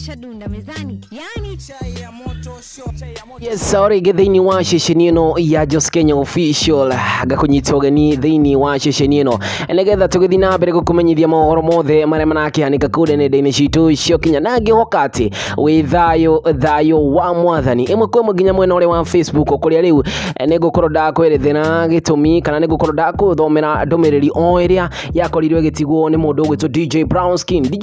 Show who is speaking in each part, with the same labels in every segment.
Speaker 1: imeshadunda mezani, yani
Speaker 2: chai ya moto show.
Speaker 3: Yes, sorry githini wa sheshenino ya Just Kenya official gakunyitoga ni thini wa sheshenino negetha tugithina mbere gukumenyithia mohoro mothe mare manake hanika kure nende-ini citu cio kinya nagi hokati wi thayo wa mwathani imwe kwa muginya mwena uri wa Facebook kuria riu nigukorwo ndakwerethera gitumi kana nigukorwo ndakuthomera ndumiriri o iria yakorirwe gitigwo ni mundu gwitwo DJ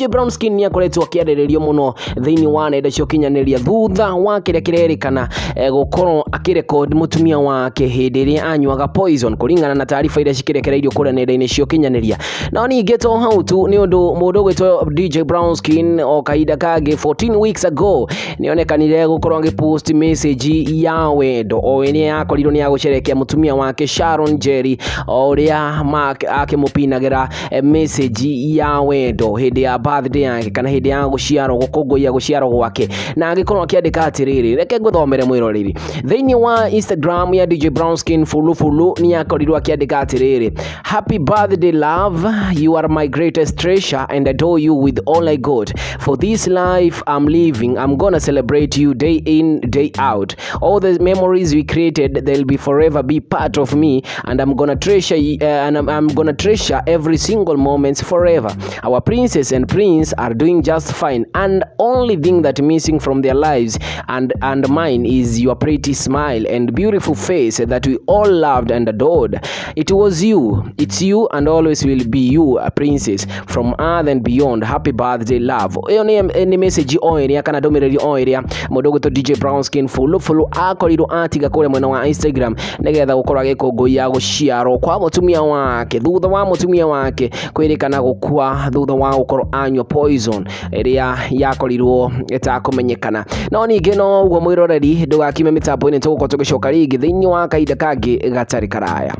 Speaker 3: Brownskin ni akoretwo akiariririo muno thini wa nenda cio kinyaniria thutha wa kiria kirerikana gukorwo akirecord mutumia wake hindi iria anyuaga poison kuringana na taarifa iria cikirekereirio kure nenda-ini cio kinyaniria no ninge to hau tu ni undu mundu gwitwo DJ Brownskin o kahinda kage 14 weeks ago nionekanire gukorwo agipost message ya wendo o iria yakorirwo ni ya gucerekea mutumia wake Sharon Jerry o uria akimupinagira message ya wendo hindi ya birthday yake kana hindi ya guciarwo gukongoia guciarwo gwake na agikorwo akiandika atiriri reke nguthomere mwiroreri thini wa Instagram ya DJ Brownskin fulu ni akorirwo akiandika atiriri: happy birthday love, you are my greatest treasure and I adore you with all I got. For this life I'm living, I'm gonna celebrate you day in day out. All the memories we created, they'll be forever be part of me, and I'm gonna treasure I'm gonna treasure every single moment forever. Our princess and prince are doing just fine, and only thing that missing from their lives and mine is your pretty smile and beautiful face that we all loved and adored. It was you, it's you and always will be you, a princess from earth and beyond. Happy birthday love. Iyo ni message o iria kana ndumiriri o iria mundu gwitwo DJ Brownskin fulu akorirwo atiga kure mwena wa Instagram negetha gukorwo agikongoia guciarwo kwa mutumia wake thutha wa mutumia wake kwirikana gukua thutha wa gukorwo anywa poison iria yakorirwo itakumenyekana. No ninge no uguo mwiroreri ndugakime mitambo-ini tugukorwo tugicoka ringi thini wa kahinda kangi gatari karaya.